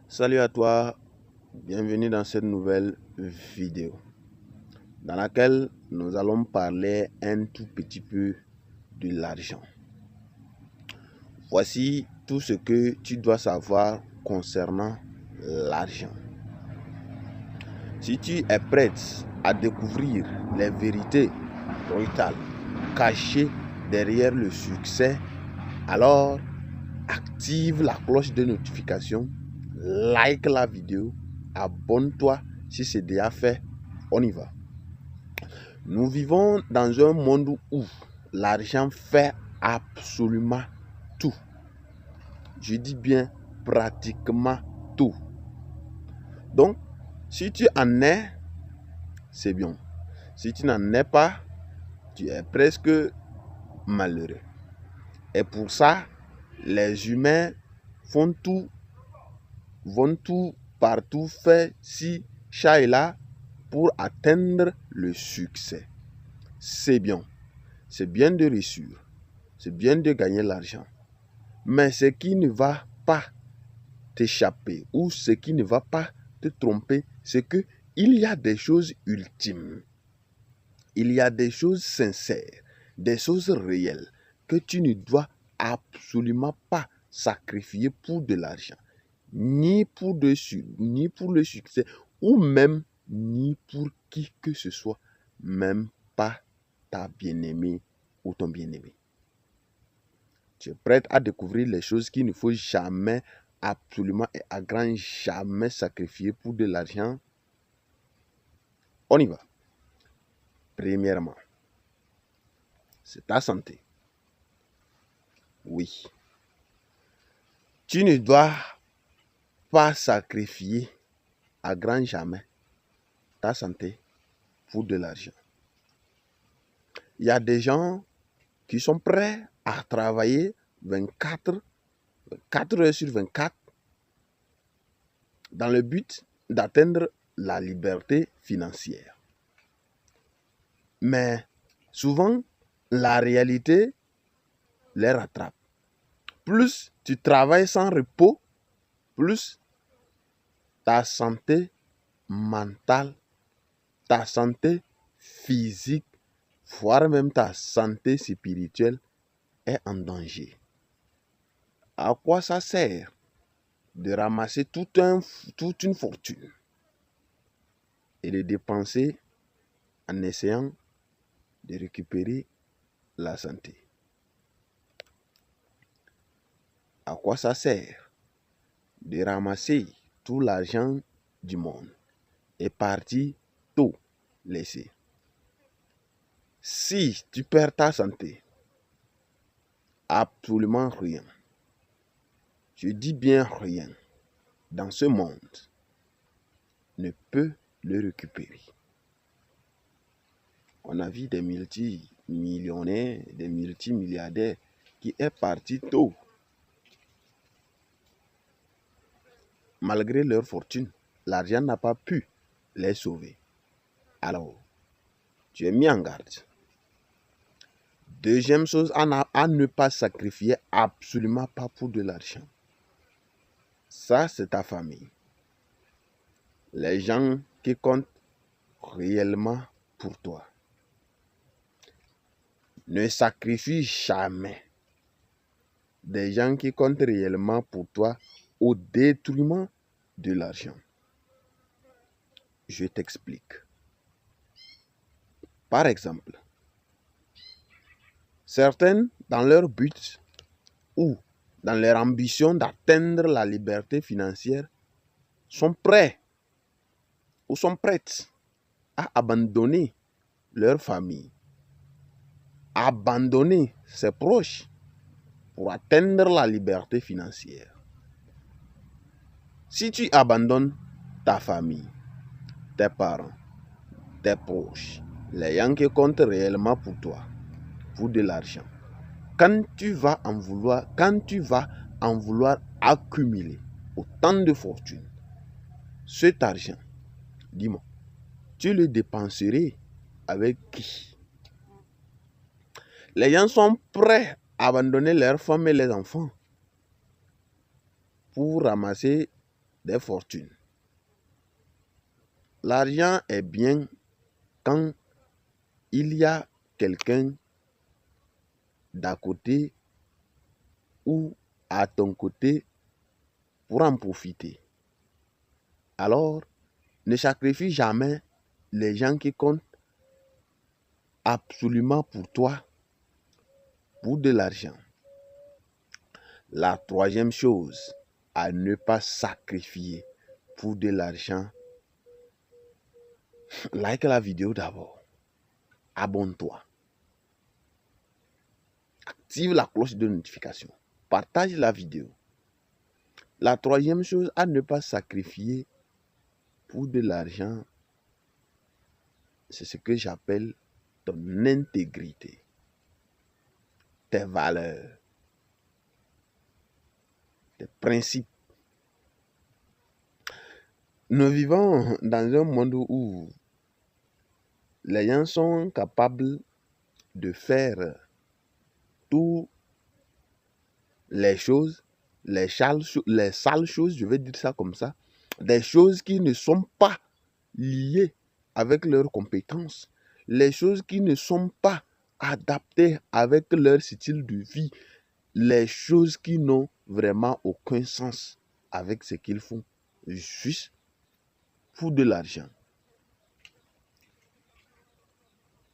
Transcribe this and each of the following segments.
Salut à toi, bienvenue dans cette nouvelle vidéo dans laquelle nous allons parler un tout petit peu de l'argent. Voici tout ce que tu dois savoir concernant l'argent. Si tu es prête à découvrir les vérités brutales cachées derrière le succès, alors active la cloche de notification, like la vidéo, abonne-toi si c'est déjà fait, on y va. Nous vivons dans un monde où l'argent fait absolument tout. Je dis bien pratiquement tout. Donc, si tu en es, c'est bien. Si tu n'en es pas, tu es presque malheureux. Et pour ça, les humains vont tout partout faire ci, ça et là pour atteindre le succès. C'est bien de réussir, c'est bien de gagner l'argent. Mais ce qui ne va pas t'échapper ou ce qui ne va pas te tromper, c'est que il y a des choses ultimes, il y a des choses sincères, des choses réelles que tu ne dois absolument pas sacrifier pour de l'argent, ni pour le succès, ou même ni pour qui que ce soit, même pas ta bien-aimée ou ton bien-aimé. Tu es prête à découvrir les choses qu'il ne faut jamais, absolument et à grand jamais sacrifier pour de l'argent? On y va. Premièrement, c'est ta santé. Oui. Tu ne dois pas sacrifier à grand jamais ta santé pour de l'argent. Il y a des gens qui sont prêts à travailler 24 heures sur 24 dans le but d'atteindre la liberté financière. Mais souvent, la réalité les rattrape. Plus tu travailles sans repos, plus ta santé mentale, ta santé physique, voire même ta santé spirituelle est en danger. À quoi ça sert de ramasser toute une fortune et de dépenser en essayant de récupérer la santé? À quoi ça sert de ramasser tout l'argent du monde et partir tout laisser? Si tu perds ta santé, absolument rien, je dis bien rien, dans ce monde ne peut le récupérer. On a vu des multimillionnaires, des multimilliardaires qui est parti tôt. Malgré leur fortune, l'argent n'a pas pu les sauver. Alors, tu es mis en garde. Deuxième chose, à ne pas sacrifier absolument pas pour de l'argent. Ça, c'est ta famille. Les gens qui comptent réellement pour toi. Ne sacrifie jamais des gens qui comptent réellement pour toi au détriment de l'argent. Je t'explique. Par exemple, certaines, dans leur but ou dans leur ambition d'atteindre la liberté financière, sont prêts ou sont prêtes à abandonner leur famille, à abandonner ses proches pour atteindre la liberté financière. Si tu abandonnes ta famille, tes parents, tes proches, les gens qui comptent réellement pour toi, pour de l'argent, quand tu vas en vouloir accumuler autant de fortune, cet argent, dis-moi, tu le dépenserais avec qui? Les gens sont prêts à abandonner leurs femmes et les enfants pour ramasser des fortunes. L'argent est bien quand il y a quelqu'un d'à côté ou à ton côté pour en profiter. Alors, ne sacrifie jamais les gens qui comptent absolument pour toi, pour de l'argent. La troisième chose à ne pas sacrifier pour de l'argent, like la vidéo d'abord, abonne-toi, active la cloche de notification, partage la vidéo. La troisième chose à ne pas sacrifier pour de l'argent, c'est ce que j'appelle ton intégrité, tes valeurs, tes principes. Nous vivons dans un monde où les gens sont capables de faire toutes les choses, les sales choses, je vais dire ça comme ça, des choses qui ne sont pas liées avec leurs compétences, les choses qui ne sont pas adaptées avec leur style de vie, les choses qui n'ont vraiment aucun sens avec ce qu'ils font, juste pour de l'argent.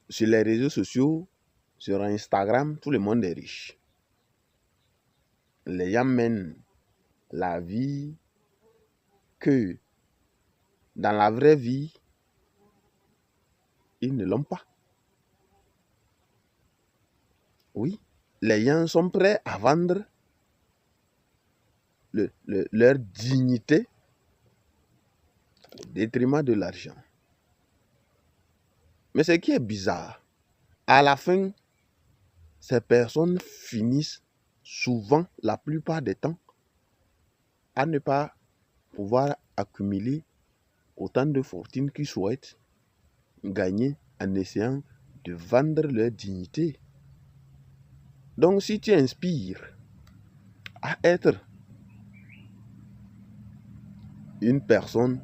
Sur les réseaux sociaux, sur Instagram, tout le monde est riche. Les gens mènent la vie que dans la vraie vie, ils ne l'ont pas. Oui, les gens sont prêts à vendre leur dignité au détriment de l'argent. Mais ce qui est bizarre, à la fin, ces personnes finissent souvent, la plupart des temps, à ne pas pouvoir accumuler autant de fortune qu'ils souhaitent gagner en essayant de vendre leur dignité. Donc, si tu inspires à être une personne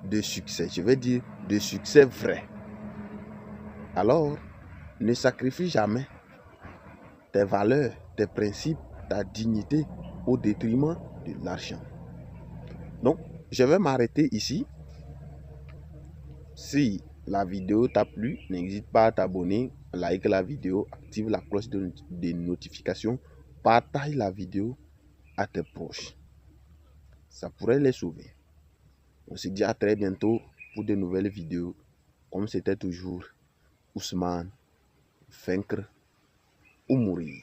de succès, je vais dire de succès vrai, alors ne sacrifie jamais tes valeurs, tes principes, ta dignité au détriment de l'argent. Donc, je vais m'arrêter ici. Si la vidéo t'a plu, n'hésite pas à t'abonner, like la vidéo, active la cloche de notification, partage la vidéo à tes proches. Ça pourrait les sauver. On se dit à très bientôt pour de nouvelles vidéos. Comme c'était toujours, Ousmane, vaincre ou mourir.